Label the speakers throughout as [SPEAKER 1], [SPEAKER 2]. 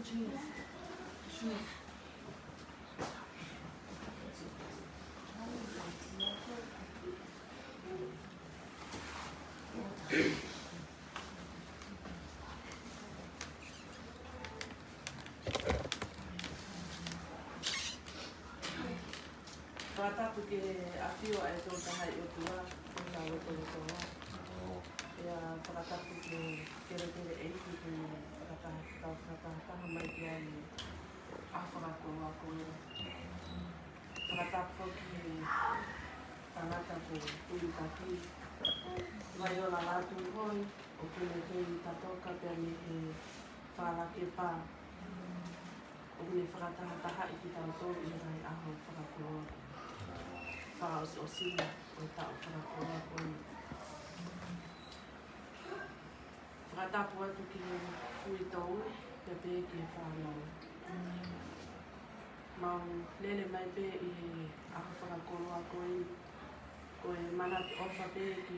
[SPEAKER 1] cheers. Cheers. Whakatapu ke awhio e tō tahai o tua, o tā roto roto wā. Ia whakatapu ke tere eiti ke whakataha mai ki ai a whakako a koe. Whakatapu ki tangata ko tui taki. Mai o la lātu hoi, o kune kei tatoka pia me ke whālake pā. O kune whakataha taha i ki tau tō i rai aho whakako. Whakaos o sina o tau whakakoa koe. Whakatapu atu ki hui tau, pe pē ki e whanau. Mau lele mai pē i aho whakakoa koe. Koe mana te ofa pē ki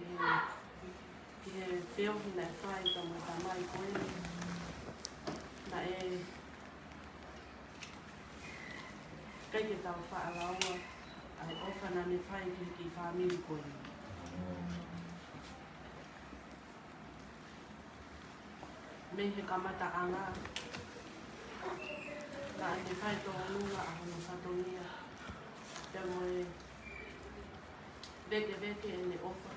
[SPEAKER 1] he peohina e whai ka mo ta mai koe. Na e kai ke tau whaalaua. Ai ofa na me whai ki whamiri koe. Me he kamata anga. Na e me whai toa lunga a hono whatongia. Te moe veke e ne ofa.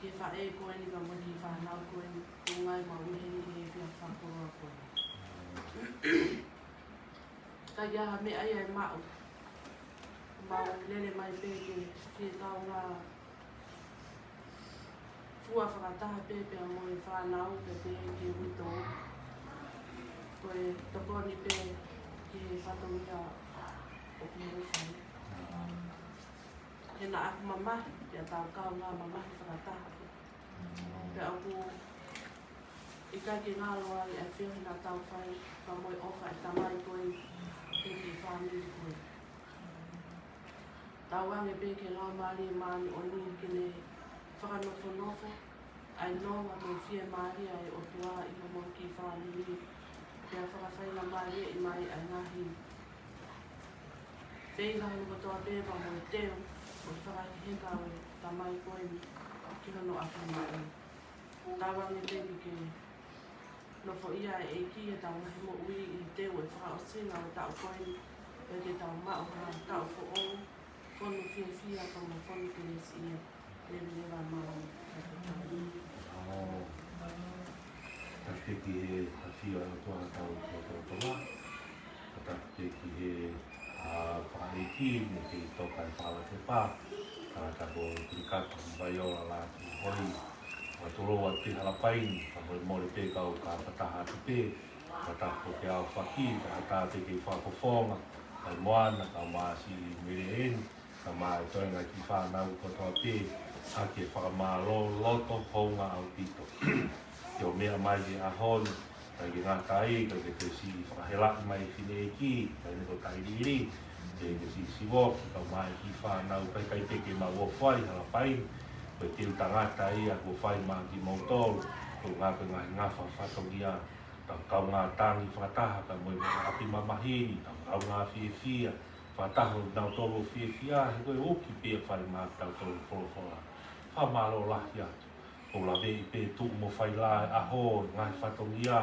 [SPEAKER 1] Ke whae koe ni ka mohi whanau koe ni. Tungai ma uheni ki he pia whakoa koe. Ka iaha me ai mao. Mau lele mai pē ke tau ngā fua whakataha pē a moe whanau pe pē ke wito. Koe tokoni pē ke whatongia o ke whai. He na aku mamahi, pia tau kau ngā mamahi whakataha. Pe aku i kai ke ngā loa i a whiohina tau whai, ka moe ofa e tamai koe ke whamiri koe. Tauange pē ke ngā maari e maani o nui ke ne whakanofo. Ai nonga me whia maari ai o tua i ka mo ki whaniri. Pea whakawhaina maari e mai ai ngahi. Whengahi mo toa pē pa mo e teo. O whakahenga o tamai koe ni ki hono aki mai. Tauange pē ke nofo ia e ki e tau ngahi mo ui i teo e whakaosina o tau koe ni. E ke tau mao ha tau fo o. Fono fia como fono que les ia levar mal.
[SPEAKER 2] Acho que a fia tua tau lá. Acho que a pariki que toca e fala que pá. Para bo clicar com vaiola lá hoi. O toro a te hala pai, a mo pe ka o ka pataha pe. Pata ko ke a faki, ka te ke fa ko fonga. Ai moana ka ma si mireen. Ka mai toi ngai ki whanau ko toa pē, a ke whakamālo loto honga au pito. Te o mea mai ke ahon, kai ke ngā tai, kai ke te si whakahelaki mai whine e ki, kai ne ko tai riri, te si siwo, ka mai ki whanau, kai peke ma ua whai, hala pai, kai te utangata i a ua whai ma ki mautoro, ko ngā whatongia, tau kau ngā tangi whakataha, ka moe api mamahini, tau kau ngā whiewhia, Whataho nau tolo whiawhia, he koe oki pēr whare mā tau tolo whora. Whamaro lahi atu. Ko la vei pē tuk mo whai lai aho, ngai whatongia,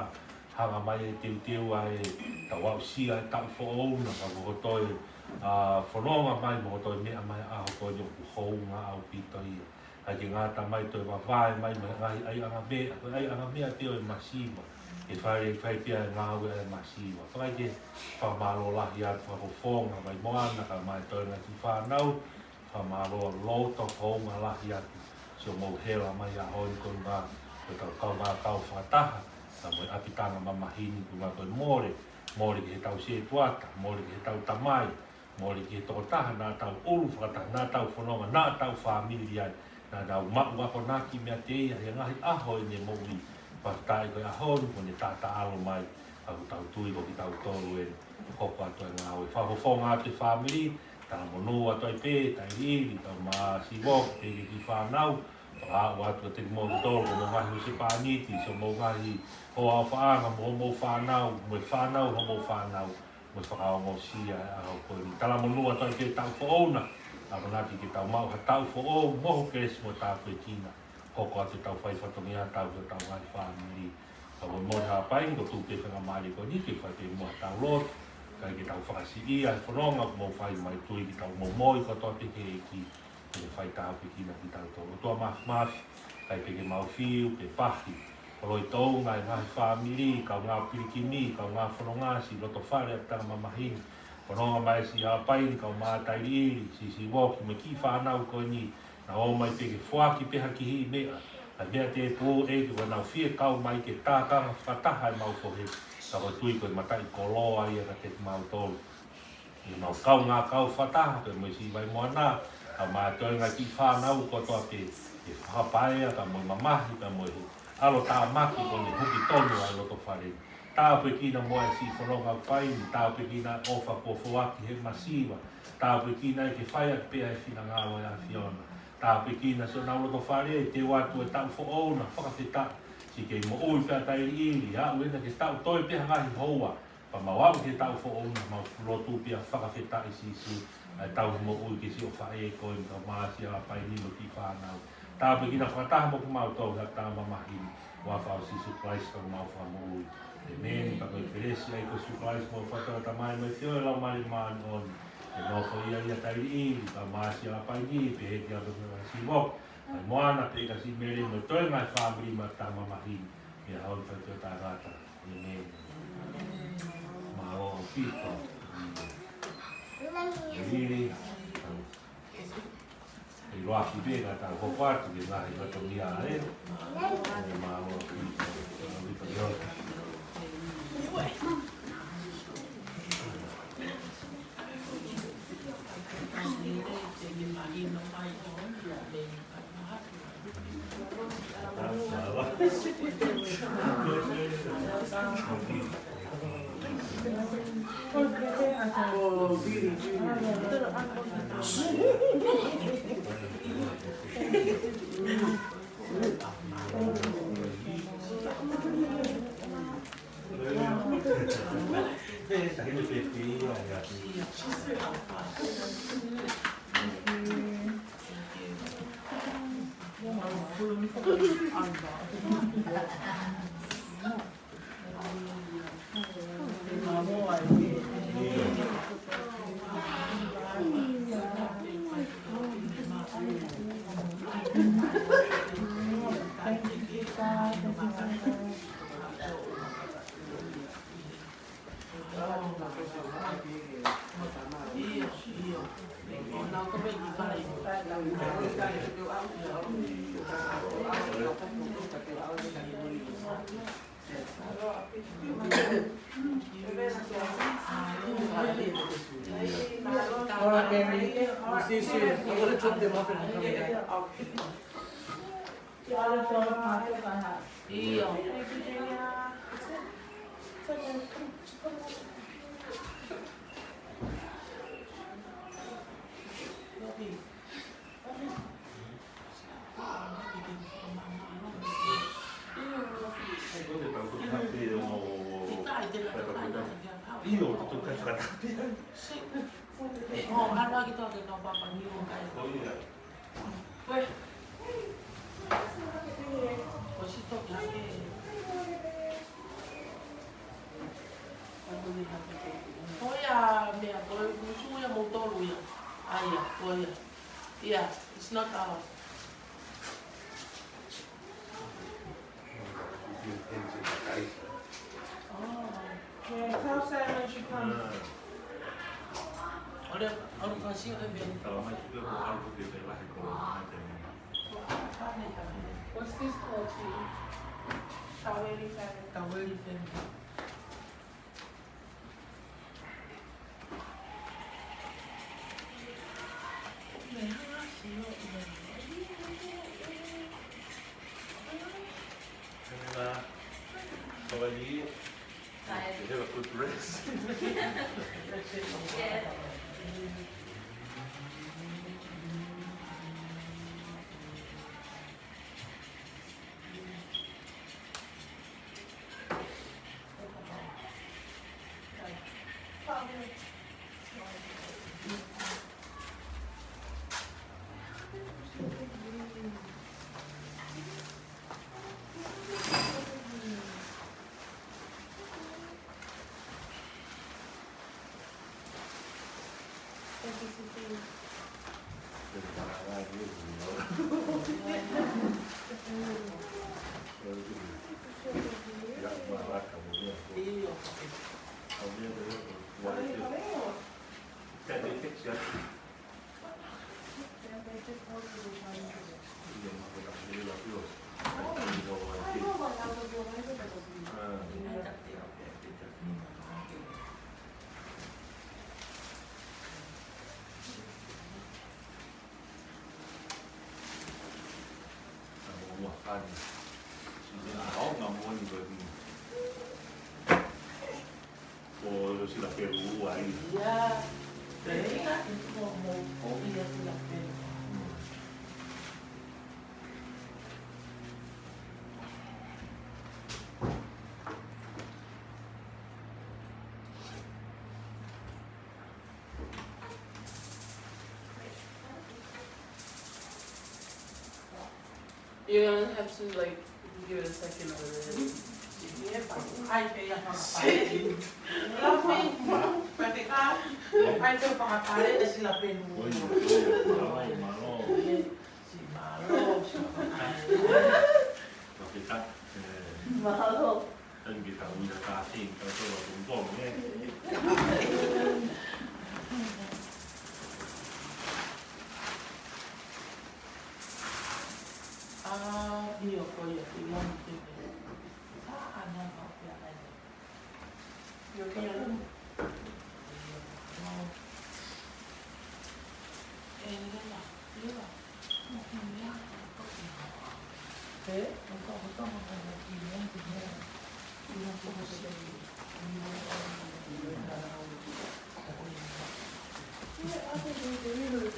[SPEAKER 2] hanga mai e teu ai, tau au sia e tau whaouna, ka mohotoi, whanonga mai mohotoi mea mai aho koe nyoku hounga au pito ia. Hai ke ngāta mai toi wawai mai ngai ai anga mea teo e masiwa. E whai pia ngā ue e masiwa. Whai ke whamaro lahi atu whako whonga mai moana ka mai toi ngā ki whanau. Whamaro loto honga lahi atu. So mou hela mai a hoi ko ngā. Ko ngā kau whataha. Ka moi apitanga mamahini ku ngā toi more. More ki he tau se tuata. More ki he tau tamai. More ki he tokotaha nā tau ulu whakataha. Nā tau whanonga. Nā tau whamiri ai. Nā tau maku ako naki mea te ia. He ngahi aho i ne moui. Whakatai koe ahonu ko ne tata alo mai au tau tui ko ki tau toru e hoko atu e ngā oe. Whakawhonga atu e whamiri, tana mono atu e pē, tai iri, tau maa siwok, te ki whanau, watu te mo to mo mai se pa ni ti so mo ngai o a fa mo whanau mo whanau mo whakao mo sia a o ko ni tala mo lua tai ke tau foona a manati ke tau mau ha tau fo o mo ke mo ta pe kina ko te tau fai whatongia tau te tau ngai whaniri ka mo ha pai ko tu ke whanga mai ko ni ke whai te mo tau lot kai ke tau whakasi ia whanonga mo whai mai tui ki tau mo moi ko to te ke ki ke whai tau pe kina ki tau tō o tua mas kai pe ke mau fiu pe pahi Kalau itu ngai ngai family kau ngā pirikini kau ngā whanonga si loto whare a tanga mamahin whanonga mai si hapain kau mā tairi si woki me ki whanau ko ni na o mai pe ke whaki peha ki hi mea a mea te pō e ki wanau whia kau mai ke tākanga whataha e mau kohe ka ko tui koe matai ko loa ia ka te mau tolu i mau kau ngā kau whataha koe mai si vai moana a mā toi ngai ki whanau ko toa pe e whapaea ka moi mamahi ka moi alo tā maki ko ni huki tonu ai loto whare. Tā pe kina moe si whanonga whai, tā pe kina ofa ko whawaki he masiwa, tā pe kina e ke whai ak pia e whina ngāwa e a Fiona. Tā pe kina so nau loto whare e te watu e tau whaona, whakawhita, si ke mo ui pia tairi iri, a uena ke tau toi pia ngahi hoa, pa mawau ke tau whaona, ma lotu pia whakawhita i si, tau mo ui ke si o whae e koe, ka maasi a pai ni mo ki whanau. Tā pe kina whakataha mo kumau tau ha tā mamahi wa whao si surprise ka mau whamui. E meni pa koe peresi ai ko surprise mo whatau ta mai mai whio e lau mari maani on. E no fo ia tairi iri ka maasi a pai ni pe he kia koe si wok. Ai moana pe ka si mere mo toi ngai whamuri ma tā mamahi. E haon whatau tā gata. E meni. Ma o pito. E riri. I roa ki pēka tā hoko atu ki ngahi kato ni a e. E maa roa ki ripa i ota.
[SPEAKER 1] Yeah, it's not ours.
[SPEAKER 3] Yeah, tell Sam when she comes. What's this called to you? Kaweli family.
[SPEAKER 1] Kaweli family.
[SPEAKER 2] Kawali, you have a good rest. Sulla Perù ahí.
[SPEAKER 3] Ya, pero ella es como obvia de la pena.
[SPEAKER 4] You're gonna have to like give it a second over there.
[SPEAKER 3] Ay, que ella para la pared. La misma, practicar. Ay, que para la pared es la pena.
[SPEAKER 2] Malo.
[SPEAKER 3] Sí, malo.
[SPEAKER 2] Tapi kan
[SPEAKER 4] Mahalo.
[SPEAKER 2] kan kita punya kasih kalau tumpong ya.
[SPEAKER 3] Ah, Dio, coño, igual que ana kau piala ni.
[SPEAKER 4] You okay?
[SPEAKER 3] Ni lah, ni lah. Mungkin ni aku kau piala.
[SPEAKER 4] Eh?
[SPEAKER 3] Kau makan lagi ni yang dia. Dia tu mesti.
[SPEAKER 4] Yeah, I think we can really.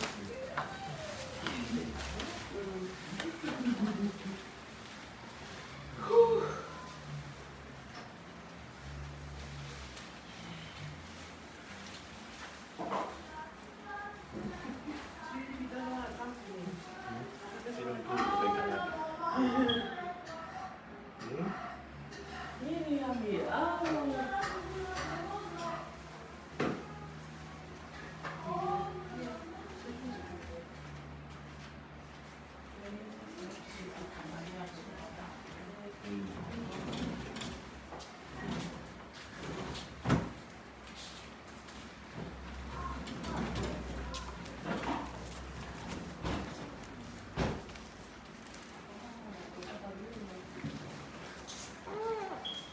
[SPEAKER 3] Ini ambil. Ah.